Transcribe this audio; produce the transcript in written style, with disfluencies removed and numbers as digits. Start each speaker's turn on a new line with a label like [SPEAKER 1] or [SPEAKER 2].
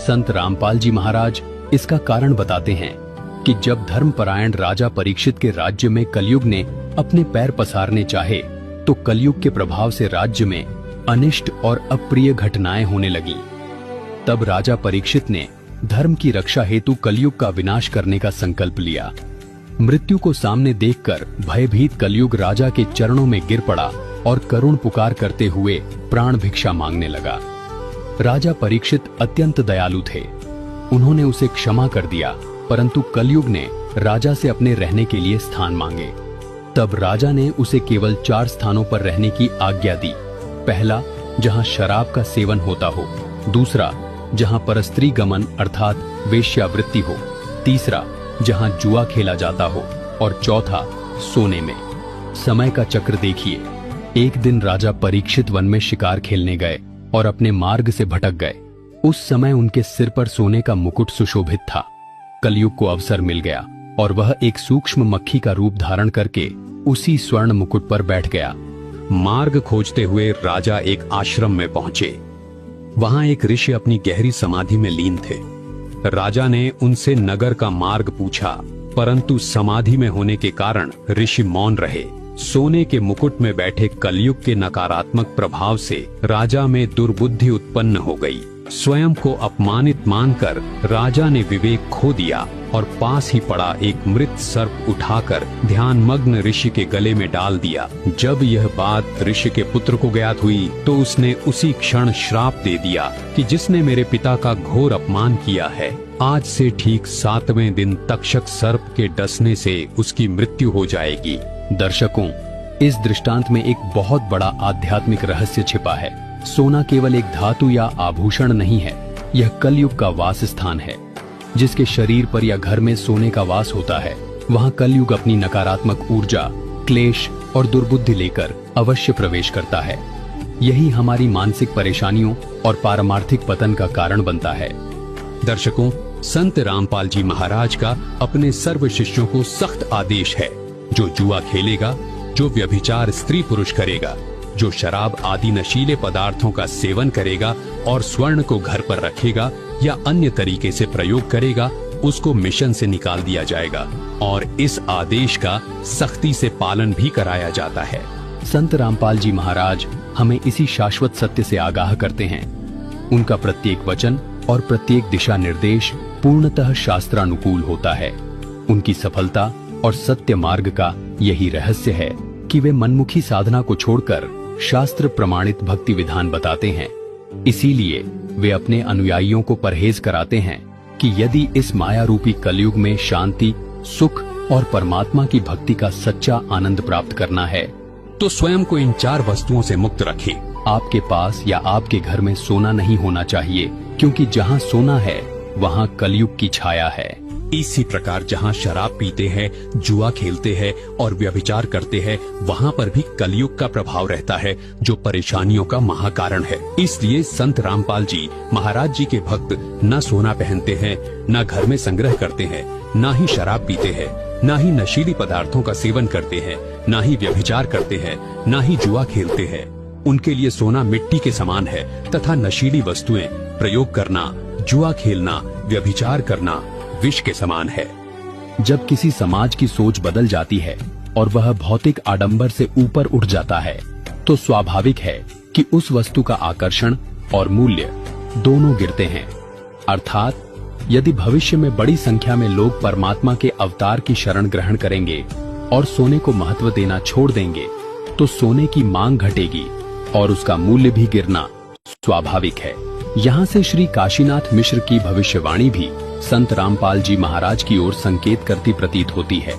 [SPEAKER 1] संत रामपाल जी महाराज इसका कारण बताते हैं कि जब धर्मपरायण राजा परीक्षित के राज्य में कलयुग ने अपने पैर पसारने चाहे तो कलयुग के प्रभाव से राज्य में अनिष्ट और अप्रिय घटनाएं होने लगी। तब राजा परीक्षित ने धर्म की रक्षा हेतु कलयुग का विनाश करने का संकल्प लिया। मृत्यु को सामने देखकर भयभीत कलयुग राजा के चरणों में गिर पड़ा और करुण पुकार करते हुए प्राण भिक्षा मांगने लगा। राजा परीक्षित अत्यंत दयालु थे। उन्होंने उसे क्षमा कर दिया, परंतु कलयुग ने राजा से अपने रहने के लिए स्थान मांगे। तब राजा ने उसे केवल 4 स्थानों पर रहने की आज्ञा दी। पहला, जहां शराब का सेवन होता हो। दूसरा, जहां परस्त्री गमन अर्थात वेश्यावृत्ति हो। तीसरा, जहां जुआ खेला जाता हो। और चौथा, सोने में। समय का चक्र देखिए। एक दिन राजा परीक्षित वन में शिकार खेलने गए और अपने मार्ग से भटक गए। उस समय उनके सिर पर सोने का मुकुट सुशोभित था। कलयुग को अवसर मिल गया और वह एक सूक्ष्म मक्खी का रूप धारण करके उसी स्वर्ण मुकुट पर बैठ गया।
[SPEAKER 2] मार्ग खोजते हुए राजा एक आश्रम में पहुंचे। वहां एक ऋषि अपनी गहरी समाधि में लीन थे। राजा ने उनसे नगर का मार्ग पूछा, परंतु समाधि में होने के कारण ऋषि मौन रहे। सोने के मुकुट में बैठे कलयुग के नकारात्मक प्रभाव से राजा में दुर्बुद्धि उत्पन्न हो गई। स्वयं को अपमानित मानकर राजा ने विवेक खो दिया और पास ही पड़ा एक मृत सर्प उठाकर ध्यानमग्न ऋषि के गले में डाल दिया। जब यह बात ऋषि के पुत्र को ज्ञात हुई तो उसने उसी क्षण श्राप दे दिया कि जिसने मेरे पिता का घोर अपमान किया है, आज से ठीक 7वें दिन तक्षक सर्प के डसने से उसकी मृत्यु हो जाएगी।
[SPEAKER 1] दर्शकों, इस दृष्टांत में एक बहुत बड़ा आध्यात्मिक रहस्य छिपा है। सोना केवल एक धातु या आभूषण नहीं है, यह कलयुग का वास स्थान है। जिसके शरीर पर या घर में सोने का वास होता है, वहां कलयुग अपनी नकारात्मक ऊर्जा, क्लेश और दुर्बुद्धि लेकर अवश्य प्रवेश करता है। यही हमारी मानसिक परेशानियों और पारमार्थिक पतन का कारण बनता है।
[SPEAKER 2] दर्शकों, संत रामपाल जी महाराज का अपने सर्व शिष्यों को सख्त आदेश है, जो जुआ खेलेगा, जो व्यभिचार स्त्री पुरुष करेगा, जो शराब आदि नशीले पदार्थों का सेवन करेगा और स्वर्ण को घर पर रखेगा या अन्य तरीके से प्रयोग करेगा, उसको मिशन से निकाल दिया जाएगा और इस आदेश का सख्ती से पालन भी कराया जाता है।
[SPEAKER 1] संत रामपाल जी महाराज हमें इसी शाश्वत सत्य से आगाह करते हैं। उनका प्रत्येक वचन और प्रत्येक दिशा निर्देश पूर्णतः शास्त्रानुकूल होता है। उनकी सफलता और सत्य मार्ग का यही रहस्य है कि वे मनमुखी साधना को छोड़कर शास्त्र प्रमाणित भक्ति विधान बताते हैं। इसीलिए वे अपने अनुयायियों को परहेज कराते हैं कि यदि इस माया रूपी कलयुग में शांति, सुख और परमात्मा की भक्ति का सच्चा आनंद प्राप्त करना है
[SPEAKER 2] तो स्वयं को इन 4 वस्तुओं से मुक्त रखें।
[SPEAKER 1] आपके पास या आपके घर में सोना नहीं होना चाहिए, क्योंकि जहां सोना है वहां कलयुग की छाया है।
[SPEAKER 2] इसी प्रकार जहां शराब पीते हैं, जुआ खेलते हैं और व्यभिचार करते हैं, वहां पर भी कलयुग का प्रभाव रहता है, जो परेशानियों का महाकारण है। इसलिए संत रामपाल जी महाराज जी के भक्त न सोना पहनते हैं, न घर में संग्रह करते हैं, न ही शराब पीते हैं, न ही नशीली पदार्थों का सेवन करते हैं, न ही व्यभिचार करते हैं, न ही जुआ खेलते हैं। उनके लिए सोना मिट्टी के समान है तथा नशीली वस्तुएं प्रयोग करना, जुआ खेलना, व्यभिचार करना विष के समान है।
[SPEAKER 1] जब किसी समाज की सोच बदल जाती है और वह भौतिक आडंबर से ऊपर उठ जाता है, तो स्वाभाविक है कि उस वस्तु का आकर्षण और मूल्य दोनों गिरते हैं। अर्थात यदि भविष्य में बड़ी संख्या में लोग परमात्मा के अवतार की शरण ग्रहण करेंगे और सोने को महत्व देना छोड़ देंगे, तो सोने की मांग घटेगी और उसका मूल्य भी गिरना स्वाभाविक है। यहाँ से श्री काशीनाथ मिश्र की भविष्यवाणी भी संत रामपाल जी महाराज की ओर संकेत करती प्रतीत होती है।